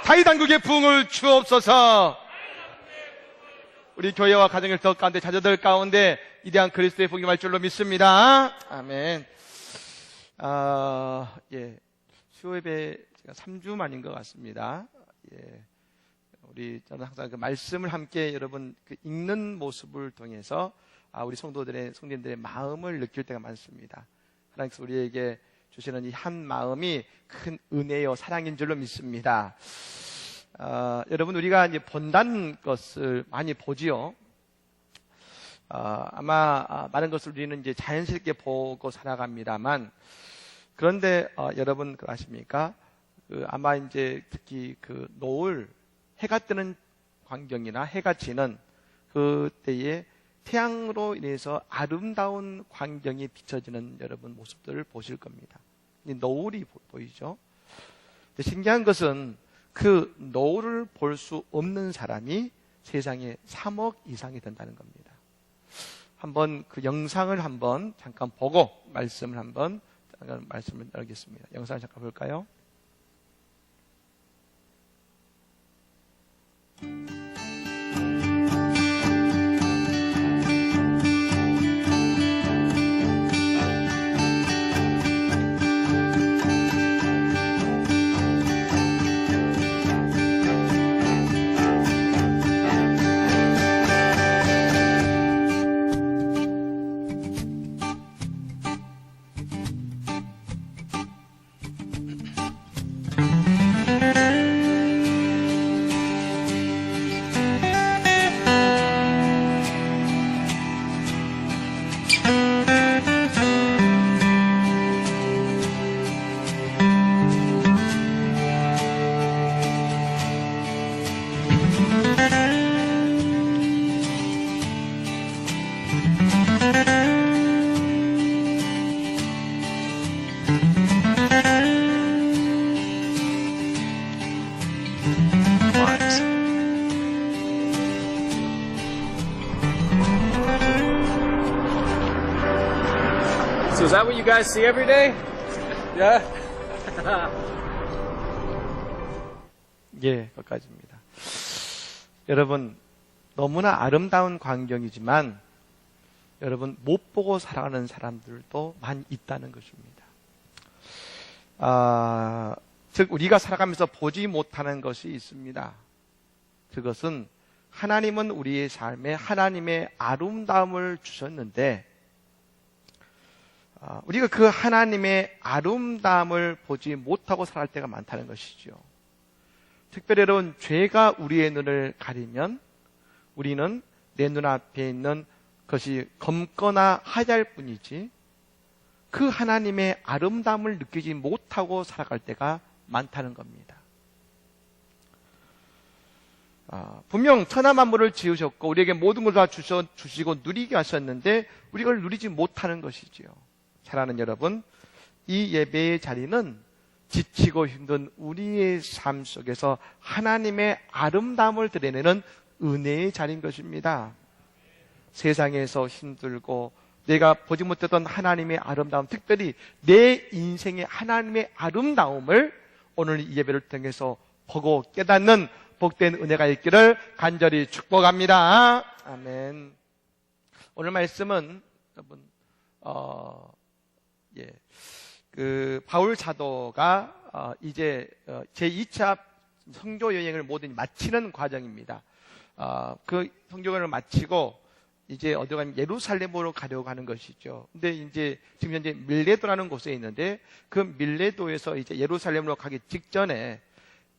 다윗왕국의 부흥을 주옵소서. 우리 교회와 가정의 덕 가운데 자녀들 가운데 이대한 그리스도의 복음이 말 줄로 믿습니다. 아멘. 수요예배 제가 3주 만인 것 같습니다. 저는 항상 그 말씀을 함께 여러분 읽는 모습을 통해서 우리 성도님들의 마음을 느낄 때가 많습니다. 하나님께서 우리에게 주시는 이 한 마음이 큰 은혜요 사랑인 줄로 믿습니다. 여러분 우리가 이제 본다는 것을 많이 보지요. 아마 많은 것을 우리는 이제 자연스럽게 보고 살아갑니다만, 그런데 여러분 그거 아십니까? 아마 이제 특히 노을 해가 뜨는 광경이나 해가 지는 그때에 태양으로 인해서 아름다운 광경이 비춰지는 여러분 모습들을 보실 겁니다. 노을이 보이죠? 근데 신기한 것은 그 노을을 볼 수 없는 사람이 세상에 3억 이상이 된다는 겁니다. 한번 그 영상을 한번 잠깐 보고 말씀을 나누겠습니다. 영상을 잠깐 볼까요? So is that what you guys see every day? Yeah? 예, 거기까지입니다. 여러분, 너무나 아름다운 광경이지만 여러분 못 보고 살아가는 사람들도 많이 있다는 것입니다. 즉 우리가 살아가면서 보지 못하는 것이 있습니다. 그것은 하나님은 우리의 삶에 하나님의 아름다움을 주셨는데 우리가 그 하나님의 아름다움을 보지 못하고 살아갈 때가 많다는 것이죠. 특별히 여러분, 죄가 우리의 눈을 가리면 우리는 내 눈앞에 있는 것이 검거나 하얄 뿐이지 그 하나님의 아름다움을 느끼지 못하고 살아갈 때가 많다는 겁니다. 분명 천하 만물을 지으셨고 우리에게 모든 걸 다 주시고 누리게 하셨는데 우리가 그걸 누리지 못하는 것이지요. 사랑하는 여러분, 이 예배의 자리는 지치고 힘든 우리의 삶 속에서 하나님의 아름다움을 드러내는 은혜의 자리인 것입니다. 세상에서 힘들고 내가 보지 못했던 하나님의 아름다움, 특별히 내 인생의 하나님의 아름다움을 오늘 이 예배를 통해서 보고 깨닫는 복된 은혜가 있기를 간절히 축복합니다. 아멘. 오늘 말씀은 여러분 바울 사도가 이제 제2차 선교 여행을 모두 마치는 과정입니다. 그 선교 여행을 마치고 이제 어디 가면 예루살렘으로 가려고 하는 것이죠. 근데 이제 지금 현재 밀레도라는 곳에 있는데 그 밀레도에서 이제 예루살렘으로 가기 직전에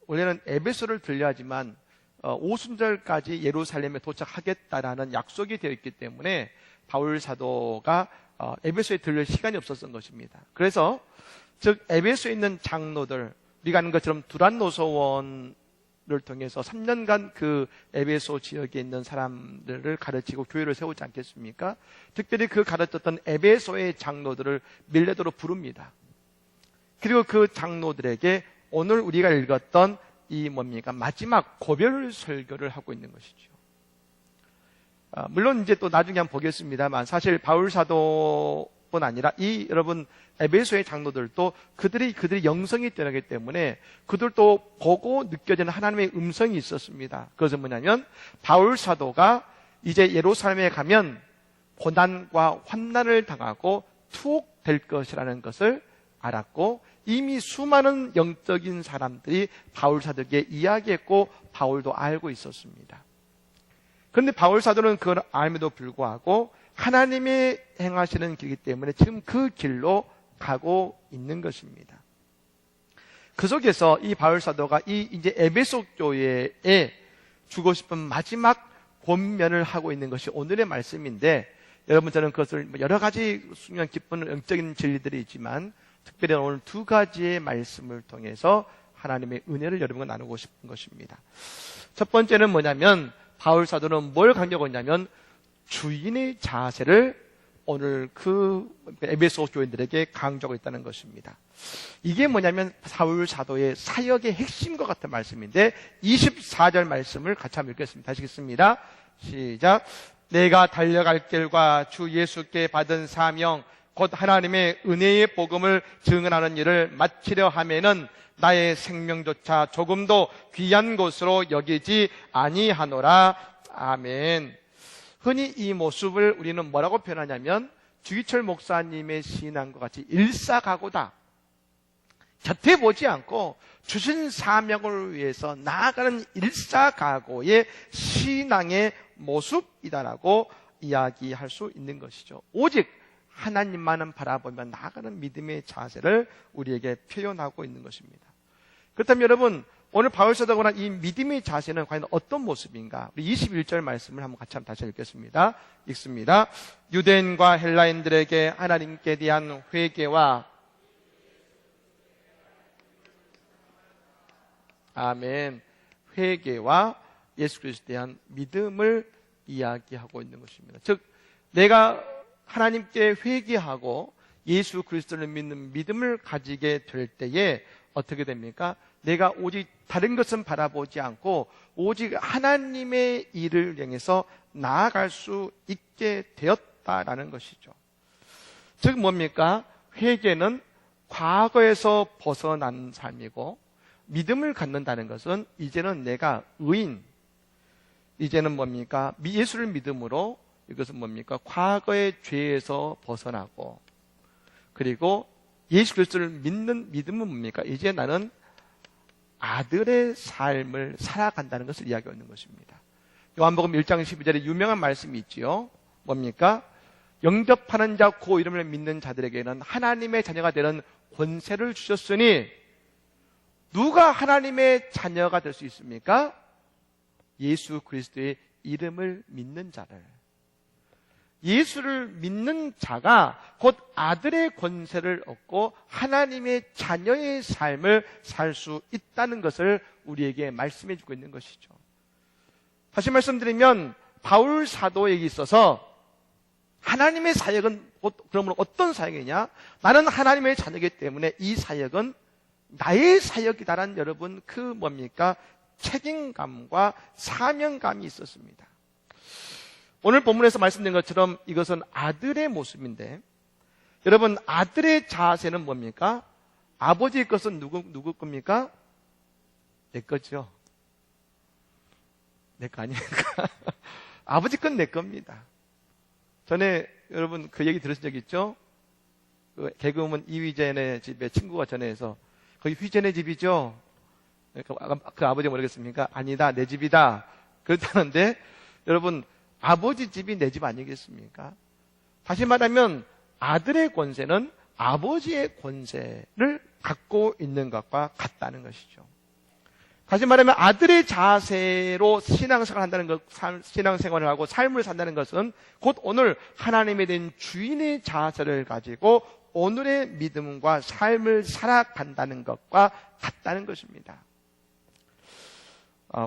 원래는 에베소를 들려야지만 오순절까지 예루살렘에 도착하겠다라는 약속이 되어 있기 때문에 바울 사도가 에베소에 들릴 시간이 없었던 것입니다. 그래서 즉 에베소에 있는 장로들, 우리가 아는 것처럼 두란 노서원을 통해서 3년간 그 에베소 지역에 있는 사람들을 가르치고 교회를 세우지 않겠습니까? 특별히 그 가르쳤던 에베소의 장로들을 밀레도로 부릅니다. 그리고 그 장로들에게 오늘 우리가 읽었던 이 뭡니까? 마지막 고별 설교를 하고 있는 것이죠. 물론 이제 또 나중에 한번 보겠습니다만 사실 바울 사도보다 뿐 아니라 여러분 에베소의 장로들도 그들이 영성이 뛰어나기 때문에 그들도 보고 느껴지는 하나님의 음성이 있었습니다. 그것은 뭐냐면 바울 사도가 이제 예루살렘에 가면 고난과 환난을 당하고 투옥될 것이라는 것을 알았고 이미 수많은 영적인 사람들이 바울 사도에게 이야기했고 바울도 알고 있었습니다. 그런데 바울 사도는 그걸 알면도 불구하고 하나님의 행하시는 길이기 때문에 지금 그 길로 가고 있는 것입니다. 그 속에서 이 바울 사도가 이제 에베소 교회에 주고 싶은 마지막 권면을 하고 있는 것이 오늘의 말씀인데 여러분 저는 그것을 여러 가지 중요한 기쁜 영적인 진리들이 있지만 특별히 오늘 두 가지의 말씀을 통해서 하나님의 은혜를 여러분과 나누고 싶은 것입니다. 첫 번째는 뭐냐면 바울 사도는 뭘 강조하고 있냐면 주인의 자세를 오늘 그 에베소 교인들에게 강조하고 있다는 것입니다. 이게 뭐냐면 바울 사도의 사역의 핵심과 같은 말씀인데 24절 말씀을 같이 한번 읽겠습니다. 다시 읽겠습니다. 시작. 내가 달려갈 길과 주 예수께 받은 사명 곧 하나님의 은혜의 복음을 증언하는 일을 마치려 하면은 나의 생명조차 조금도 귀한 것으로 여기지 아니하노라. 아멘. 흔히 이 모습을 우리는 뭐라고 표현하냐면 주기철 목사님의 신앙과 같이 일사각오다. 곁에 보지 않고 주신 사명을 위해서 나아가는 일사각오의 신앙의 모습이다라고 이야기할 수 있는 것이죠. 오직 하나님만은 바라보며 나아가는 믿음의 자세를 우리에게 표현하고 있는 것입니다. 그렇다면 여러분 오늘 바울 사도가 말한 이 믿음의 자세는 과연 어떤 모습인가? 우리 21절 말씀을 한번 같이 다시 읽겠습니다. 읽습니다. 유대인과 헬라인들에게 하나님께 대한 회개와 아멘. 회개와 예수 그리스도에 대한 믿음을 이야기하고 있는 것입니다. 즉 내가 하나님께 회개하고 예수 그리스도를 믿는 믿음을 가지게 될 때에 어떻게 됩니까? 내가 오직 다른 것은 바라보지 않고 오직 하나님의 일을 향해서 나아갈 수 있게 되었다라는 것이죠. 즉 뭡니까? 회개는 과거에서 벗어난 삶이고 믿음을 갖는다는 것은 이제는 내가 의인, 이제는 뭡니까? 예수를 믿음으로 이것은 뭡니까? 과거의 죄에서 벗어나고 그리고 예수 그리스도를 믿는 믿음은 뭡니까? 이제 나는 아들의 삶을 살아간다는 것을 이야기하고 있는 것입니다. 요한복음 1장 12절에 유명한 말씀이 있지요. 뭡니까? 영접하는 자 그 이름을 믿는 자들에게는 하나님의 자녀가 되는 권세를 주셨으니 누가 하나님의 자녀가 될 수 있습니까? 예수 그리스도의 이름을 믿는 자를. 예수를 믿는 자가 곧 아들의 권세를 얻고 하나님의 자녀의 삶을 살 수 있다는 것을 우리에게 말씀해 주고 있는 것이죠. 다시 말씀드리면 바울 사도에게 있어서 하나님의 사역은 그러므로 어떤 사역이냐? 나는 하나님의 자녀이기 때문에 이 사역은 나의 사역이다라는 여러분 그 뭡니까? 책임감과 사명감이 있었습니다. 오늘 본문에서 말씀드린 것처럼 이것은 아들의 모습인데 여러분 아들의 자세는 뭡니까? 아버지의 것은 누구 겁니까? 내 거죠. 내 거 아니니까. 아버지 건 내 겁니다. 전에 여러분 그 얘기 들으신 적 있죠? 그 개그우먼 이휘재네 집에 친구가 전화해서 거기 휘재네 집이죠? 그 아버지가 모르겠습니까? 아니다, 내 집이다. 그렇다는데 여러분 아버지 집이 내 집 아니겠습니까? 다시 말하면 아들의 권세는 아버지의 권세를 갖고 있는 것과 같다는 것이죠. 다시 말하면 아들의 자세로 신앙생활을 한다는 것, 신앙생활을 하고 삶을 산다는 것은 곧 오늘 하나님에 대한 주인의 자세를 가지고 오늘의 믿음과 삶을 살아간다는 것과 같다는 것입니다.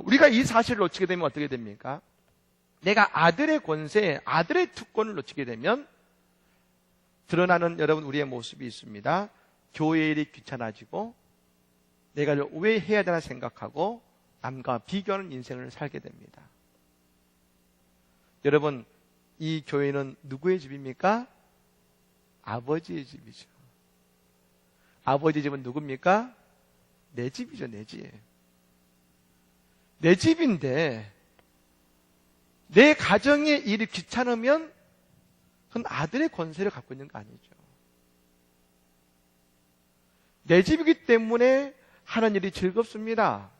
우리가 이 사실을 놓치게 되면 어떻게 됩니까? 내가 아들의 권세, 아들의 특권을 놓치게 되면 드러나는 여러분 우리의 모습이 있습니다. 교회 일이 귀찮아지고 내가 왜 해야 되나 생각하고 남과 비교하는 인생을 살게 됩니다. 여러분 이 교회는 누구의 집입니까? 아버지의 집이죠. 아버지 집은 누굽니까? 내 집이죠, 내 집. 내 집인데 내 가정의 일이 귀찮으면 그건 아들의 권세를 갖고 있는 거 아니죠. 내 집이기 때문에 하는 일이 즐겁습니다.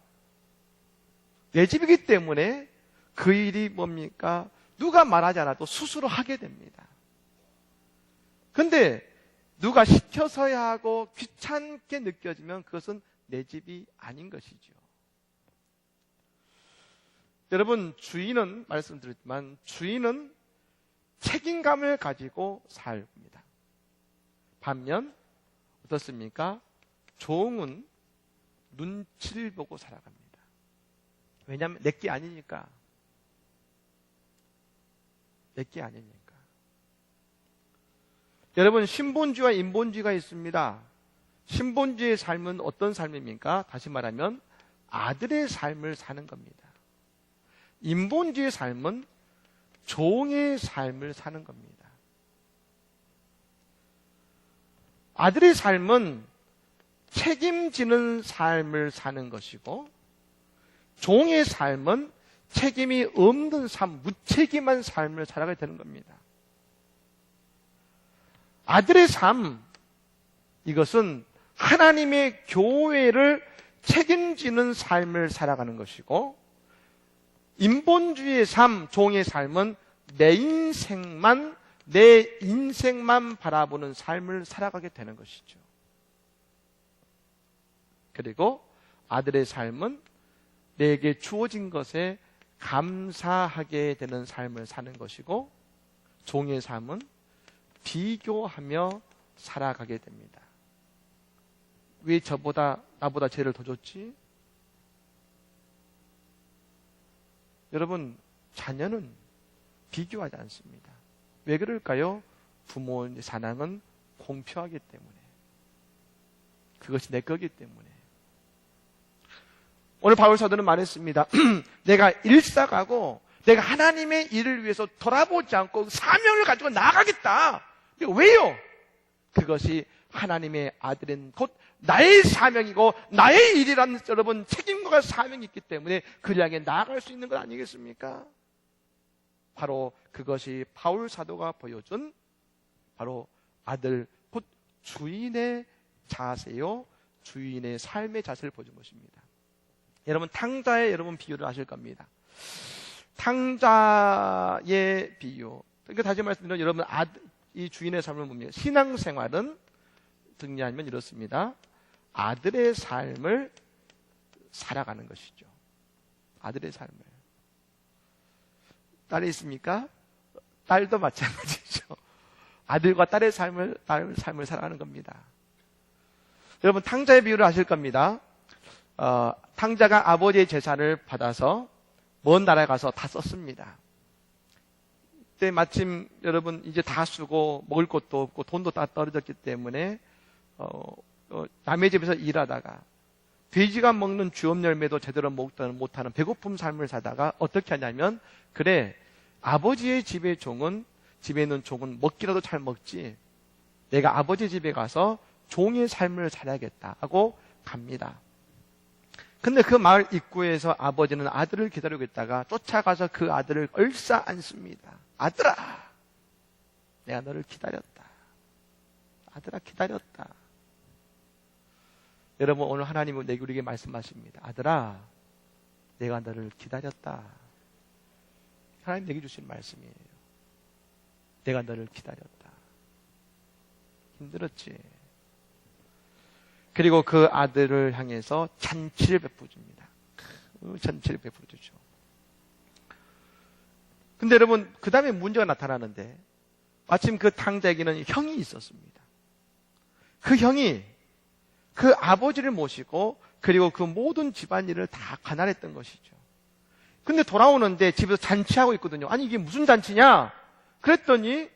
내 집이기 때문에 그 일이 뭡니까? 누가 말하지 않아도 스스로 하게 됩니다. 근데 누가 시켜서야 하고 귀찮게 느껴지면 그것은 내 집이 아닌 것이죠. 여러분, 주인은 말씀드렸지만 주인은 책임감을 가지고 살습니다. 반면 어떻습니까? 종은 눈치를 보고 살아갑니다. 왜냐하면 내게 아니니까. 내게 아니니까. 여러분, 신본주의와 인본주의가 있습니다. 신본주의의 삶은 어떤 삶입니까? 다시 말하면 아들의 삶을 사는 겁니다. 인본주의의 삶은 종의 삶을 사는 겁니다. 아들의 삶은 책임지는 삶을 사는 것이고, 종의 삶은 책임이 없는 삶, 무책임한 삶을 살아가게 되는 겁니다. 아들의 삶, 이것은 하나님의 교회를 책임지는 삶을 살아가는 것이고, 인본주의의 삶, 종의 삶은 내 인생만 바라보는 삶을 살아가게 되는 것이죠. 그리고 아들의 삶은 내게 주어진 것에 감사하게 되는 삶을 사는 것이고, 종의 삶은 비교하며 살아가게 됩니다. 왜 나보다 죄를 더 줬지? 여러분, 자녀는 비교하지 않습니다. 왜 그럴까요? 부모의 사랑은 공평하기 때문에. 그것이 내 거기 때문에. 오늘 바울 사도는 말했습니다. 내가 일사가고 내가 하나님의 일을 위해서 돌아보지 않고 사명을 가지고 나아가겠다. 왜요? 그것이 하나님의 아들인 곧 나의 사명이고 나의 일이라는 여러분 책임과 사명이 있기 때문에 그를 향해 나아갈 수 있는 것 아니겠습니까? 바로 그것이 바울 사도가 보여준 바로 아들 곧 주인의 자세요, 주인의 삶의 자세를 보여준 것입니다. 여러분, 탕자의 여러분 비유를 아실 겁니다. 탕자의 비유. 그러니까 다시 말씀드리면 여러분 이 주인의 삶을 봅니다. 신앙생활은 정리하면 이렇습니다. 아들의 삶을 살아가는 것이죠. 아들의 삶을. 딸이 있습니까? 딸도 마찬가지죠. 아들과 딸의 삶을 살아가는 겁니다. 여러분, 탕자의 비유를 아실 겁니다. 탕자가 아버지의 재산을 받아서 먼 나라에 가서 다 썼습니다. 그때 마침 여러분 이제 다 쓰고 먹을 것도 없고 돈도 다 떨어졌기 때문에 남의 집에서 일하다가 돼지가 먹는 주업 열매도 제대로 못하는 배고픔 삶을 사다가 어떻게 하냐면, 그래, 아버지의 집에 있는 종은 먹기라도 잘 먹지, 내가 아버지 집에 가서 종의 삶을 살아야겠다 하고 갑니다. 근데 그 마을 입구에서 아버지는 아들을 기다리고 있다가 쫓아가서 그 아들을 얼싸 안습니다. 아들아, 내가 너를 기다렸다. 아들아, 기다렸다. 여러분, 오늘 하나님은 우리에게 말씀하십니다. 아들아, 내가 너를 기다렸다. 하나님 내게 주신 말씀이에요. 내가 너를 기다렸다. 힘들었지? 그리고 그 아들을 향해서 잔치를 베풀어줍니다. 잔치를 베풀어주죠. 근데 여러분, 그 다음에 문제가 나타나는데, 마침 그 탕자에게는 형이 있었습니다. 그 형이 그 아버지를 모시고 그리고 그 모든 집안일을 다 관할했던 것이죠. 근데 돌아오는데 집에서 잔치하고 있거든요. 아니, 이게 무슨 잔치냐? 그랬더니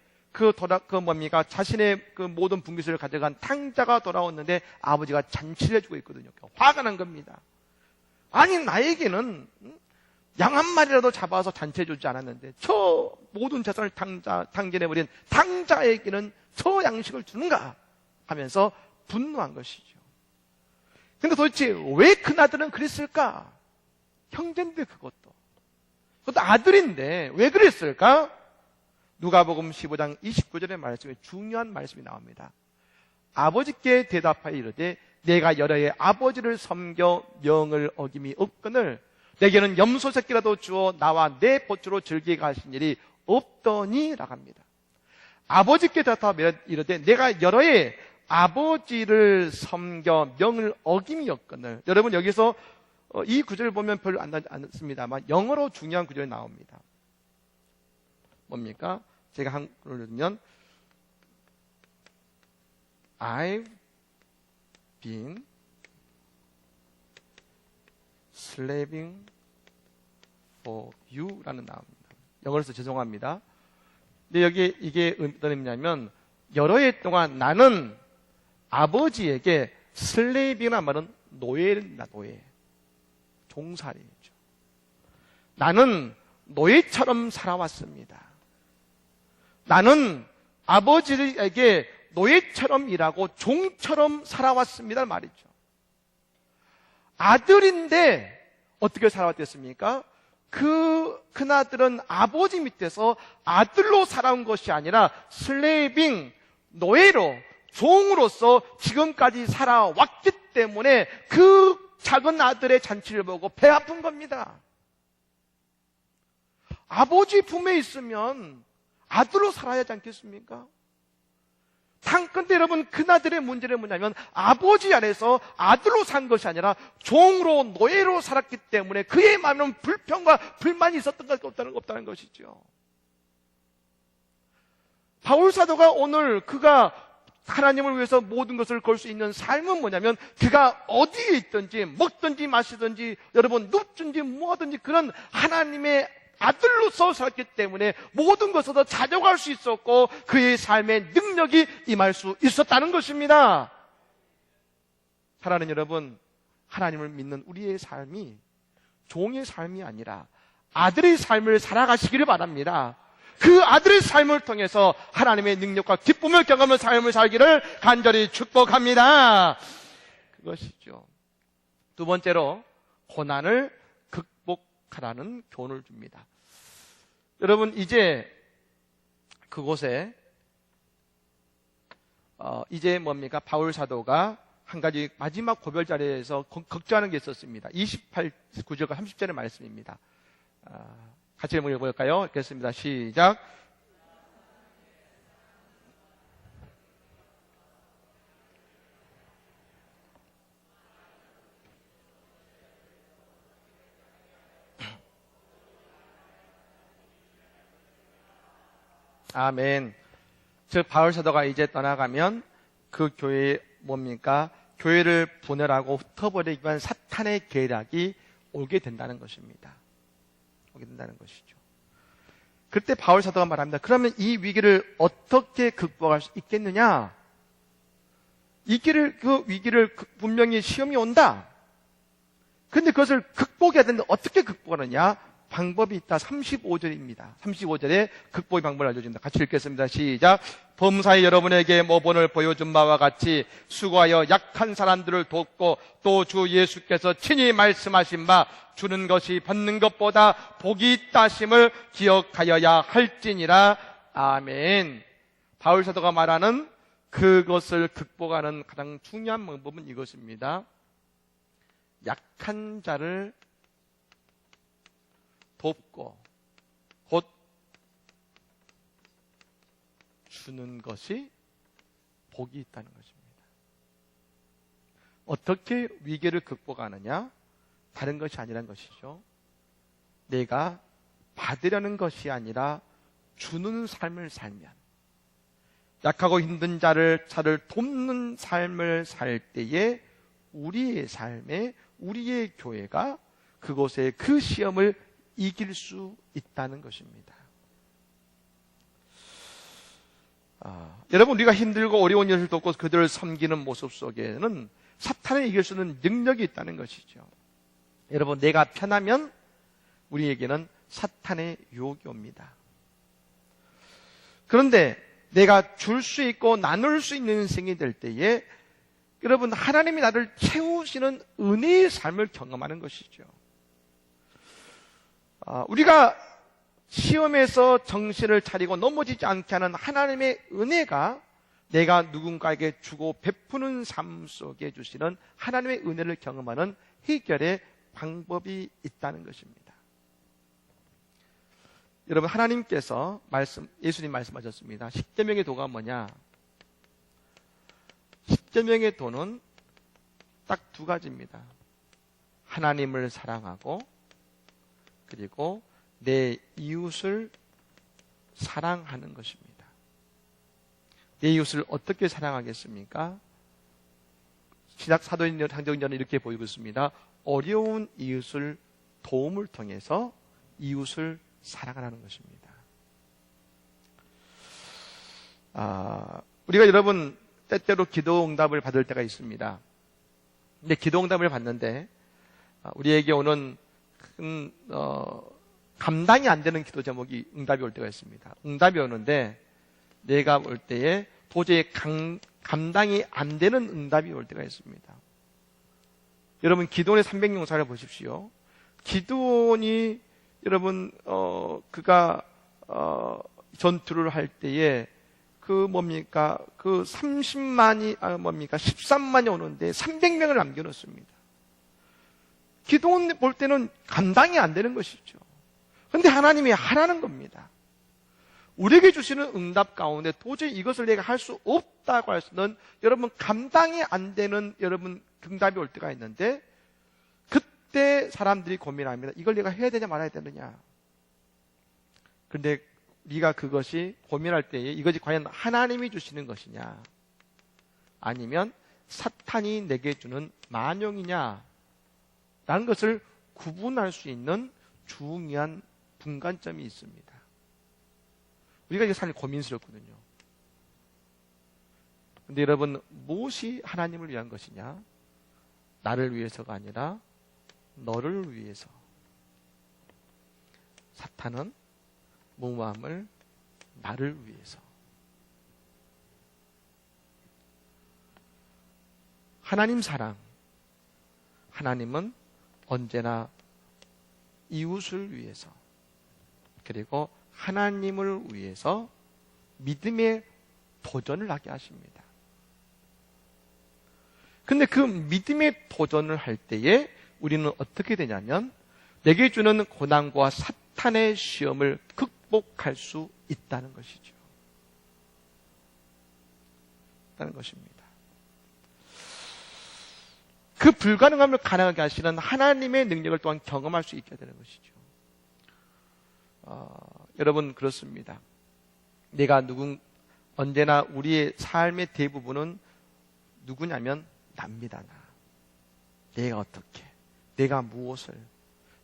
자신의 그 모든 분깃을 가져간 탕자가 돌아왔는데 아버지가 잔치를 해주고 있거든요. 화가 난 겁니다. 아니, 나에게는 양 한 마리라도 잡아서 잔치해 주지 않았는데 저 모든 재산을 당진해버린 당자에게는 저 양식을 주는가 하면서 분노한 것이죠. 근데 도대체 왜 큰아들은 그랬을까? 형제인데 그것도 아들인데 왜 그랬을까? 누가복음 15장 29절의 말씀에 중요한 말씀이 나옵니다. 아버지께 대답하여 이르되 내가 여러 해 아버지를 섬겨 명을 어김이 없거늘 내게는 염소 새끼라도 주어 나와 내 보초로 즐기게 하신 일이 없더니 라고 합니다. 아버지께 대답하여 이르되 내가 여러 해 아버지를 섬겨 명을 어김이 없거늘. 여러분 여기서 이 구절을 보면 별로 안 나지 않습니다만 영어로 중요한 구절이 나옵니다. 뭡니까? 제가 한글로 읽으면 I've been slaving for you 라는 나옵니다. 영어로서 죄송합니다. 근데 여기 이게 어떤 의미냐면 여러 해 동안 나는 아버지에게 슬레이빙이라는 말은 노예입니다. 노예. 종살이죠. 나는 노예처럼 살아왔습니다. 나는 아버지에게 노예처럼 일하고 종처럼 살아왔습니다 말이죠. 아들인데 어떻게 살아왔겠습니까? 큰아들은 아버지 밑에서 아들로 살아온 것이 아니라 슬레이빙, 노예로, 종으로서 지금까지 살아왔기 때문에 그 작은 아들의 잔치를 보고 배 아픈 겁니다. 아버지 품에 있으면 아들로 살아야 하지 않겠습니까? 근데 여러분 큰아들의 문제는 뭐냐면 아버지 안에서 아들로 산 것이 아니라 종으로 노예로 살았기 때문에 그의 마음에는 불평과 불만이 있었던 것 없다는 것이죠. 바울 사도가 오늘 그가 하나님을 위해서 모든 것을 걸 수 있는 삶은 뭐냐면 그가 어디에 있든지 먹든지 마시든지 여러분 눕든지 뭐하든지 그런 하나님의 아들로서 살았기 때문에 모든 것에서 자족할 수 있었고 그의 삶의 능력이 임할 수 있었다는 것입니다. 사랑하는 여러분, 하나님을 믿는 우리의 삶이 종의 삶이 아니라 아들의 삶을 살아가시기를 바랍니다. 그 아들의 삶을 통해서 하나님의 능력과 기쁨을 경험하는 삶을 살기를 간절히 축복합니다. 그것이죠. 두 번째로 고난을 극복하라는 교훈을 줍니다. 여러분 이제 그곳에 이제 뭡니까? 바울 사도가 한 가지 마지막 고별 자리에서 걱정하는 게 있었습니다. 28구절과 30절의 말씀입니다. 같이 한번 읽어볼까요? 읽겠습니다. 시작. 아멘. 즉 바울 사도가 이제 떠나가면 그 교회에 뭡니까? 교회를 분열하고 흩어버리기 위한 사탄의 계략이 오게 된다는 것입니다. 오게 된다는 것이죠. 그때 바울 사도가 말합니다. 그러면 이 위기를 어떻게 극복할 수 있겠느냐? 그 위기를 분명히 시험이 온다. 근데 그것을 극복해야 되는데 어떻게 극복하느냐? 방법이 있다. 35절입니다. 35절에 극복의 방법을 알려줍니다. 같이 읽겠습니다. 시작. 범사에 여러분에게 모본을 보여준 바와 같이 수고하여 약한 사람들을 돕고 또 주 예수께서 친히 말씀하신 바 주는 것이 받는 것보다 복이 있다 심을 기억하여야 할지니라. 아멘. 바울 사도가 말하는 그것을 극복하는 가장 중요한 방법은 이것입니다. 약한 자를 돕고 곧 주는 것이 복이 있다는 것입니다. 어떻게 위기를 극복하느냐? 다른 것이 아니라는 것이죠. 내가 받으려는 것이 아니라 주는 삶을 살면, 약하고 힘든 자를 돕는 삶을 살 때에 우리의 삶에 우리의 교회가 그곳에 그 시험을 이길 수 있다는 것입니다. 여러분 우리가 힘들고 어려운 일을 돕고 그들을 섬기는 모습 속에는 사탄을 이길 수 있는 능력이 있다는 것이죠. 여러분 내가 편하면 우리에게는 사탄의 유혹이 옵니다. 그런데 내가 줄 수 있고 나눌 수 있는 인생이 될 때에 여러분, 하나님이 나를 채우시는 은혜의 삶을 경험하는 것이죠. 우리가 시험에서 정신을 차리고 넘어지지 않게 하는 하나님의 은혜가 내가 누군가에게 주고 베푸는 삶 속에 주시는 하나님의 은혜를 경험하는 해결의 방법이 있다는 것입니다. 여러분, 하나님께서 예수님 말씀하셨습니다. 십계명의 도가 뭐냐? 십계명의 도는 딱 두 가지입니다. 하나님을 사랑하고 그리고 내 이웃을 사랑하는 것입니다. 내 이웃을 어떻게 사랑하겠습니까? 사도행전 장정전은 이렇게 보이고 있습니다. 어려운 이웃을 도움을 통해서 이웃을 사랑하는 것입니다. 우리가 여러분 때때로 기도 응답을 받을 때가 있습니다. 근데 기도 응답을 받는데 우리에게 오는 큰 감당이 안 되는 기도 제목이 응답이 올 때가 있습니다. 응답이 오는데 내가 올 때에 도저히 감당이 안 되는 응답이 올 때가 있습니다. 여러분, 기도원의 300용사를 보십시오. 기도원이 여러분 그가 전투를 할 때에 그 30만이 13만이 오는데 300명을 남겨놓습니다. 기도원 볼 때는 감당이 안 되는 것이죠. 그런데 하나님이 하라는 겁니다. 우리에게 주시는 응답 가운데 도저히 이것을 내가 할 수 없다고 할 수는 여러분 감당이 안 되는 여러분 응답이 올 때가 있는데 그때 사람들이 고민합니다. 이걸 내가 해야 되냐 말아야 되느냐. 그런데 네가 그것이 고민할 때에 이것이 과연 하나님이 주시는 것이냐 아니면 사탄이 내게 주는 만용이냐 라는 것을 구분할 수 있는 중요한 분간점이 있습니다. 우리가 이게 사실 고민스럽거든요. 그런데 여러분, 무엇이 하나님을 위한 것이냐? 나를 위해서가 아니라 너를 위해서. 사탄은 무모함을 나를 위해서. 하나님 사랑. 하나님은 언제나 이웃을 위해서 그리고 하나님을 위해서 믿음의 도전을 하게 하십니다. 근데 그 믿음의 도전을 할 때에 우리는 어떻게 되냐면 내게 주는 고난과 사탄의 시험을 극복할 수 있다는 것이죠. 있다는 것입니다. 그 불가능함을 가능하게 하시는 하나님의 능력을 또한 경험할 수 있게 되는 것이죠. 여러분, 그렇습니다. 언제나 우리의 삶의 대부분은 누구냐면 납니다. 내가 어떻게, 내가 무엇을,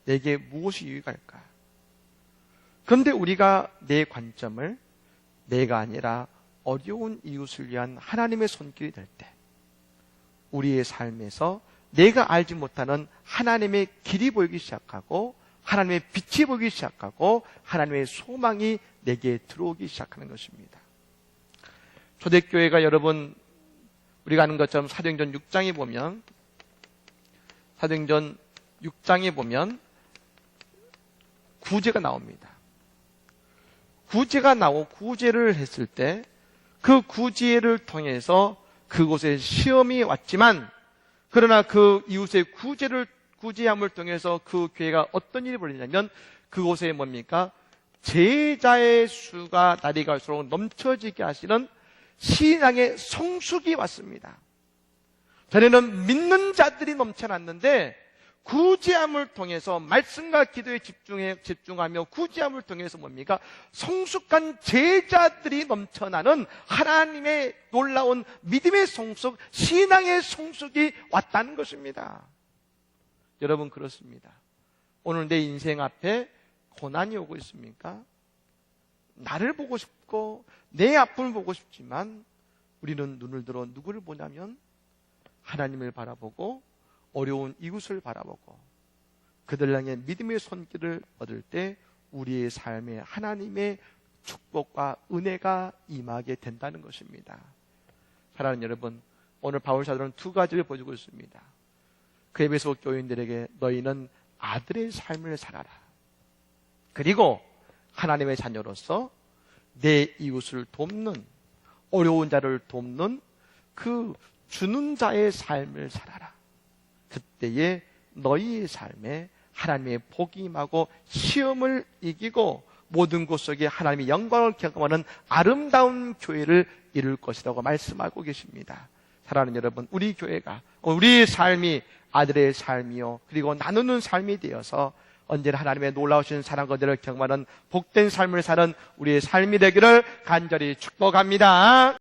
내게 무엇이 유익할까? 그런데 우리가 내 관점을 내가 아니라 어려운 이웃을 위한 하나님의 손길이 될 때 우리의 삶에서 내가 알지 못하는 하나님의 길이 보이기 시작하고 하나님의 빛이 보이기 시작하고 하나님의 소망이 내게 들어오기 시작하는 것입니다. 초대교회가 여러분 우리가 아는 것처럼 사도행전 6장에 보면 구제가 나옵니다. 구제를 했을 때 그 구제를 통해서 그곳에 시험이 왔지만 그러나 그 이웃의 구제함을 통해서 그 교회가 어떤 일이 벌어지냐면 그곳에 제자의 수가 날이 갈수록 넘쳐지게 하시는 신앙의 성숙이 왔습니다. 전에는 믿는 자들이 넘쳐났는데 구제함을 통해서 말씀과 기도에 집중하며 구제함을 통해서 성숙한 제자들이 넘쳐나는 하나님의 놀라운 믿음의 성숙, 신앙의 성숙이 왔다는 것입니다. 여러분, 그렇습니다. 오늘 내 인생 앞에 고난이 오고 있습니까? 나를 보고 싶고 내 아픔을 보고 싶지만 우리는 눈을 들어 누구를 보냐면 하나님을 바라보고 어려운 이웃을 바라보고 그들 향해 믿음의 손길을 얻을 때 우리의 삶에 하나님의 축복과 은혜가 임하게 된다는 것입니다. 사랑하는 여러분, 오늘 바울 사도는 두 가지를 보여주고 있습니다. 그 에베소 교인들에게 너희는 아들의 삶을 살아라. 그리고 하나님의 자녀로서 내 이웃을 돕는, 어려운 자를 돕는 그 주는 자의 삶을 살아라. 그때에 너희의 삶에 하나님의 복이 임하고 시험을 이기고 모든 곳 속에 하나님의 영광을 경험하는 아름다운 교회를 이룰 것이라고 말씀하고 계십니다. 사랑하는 여러분, 우리 교회가 우리의 삶이 아들의 삶이요 그리고 나누는 삶이 되어서 언제나 하나님의 놀라우신 사랑과 은혜를 경험하는 복된 삶을 사는 우리의 삶이 되기를 간절히 축복합니다.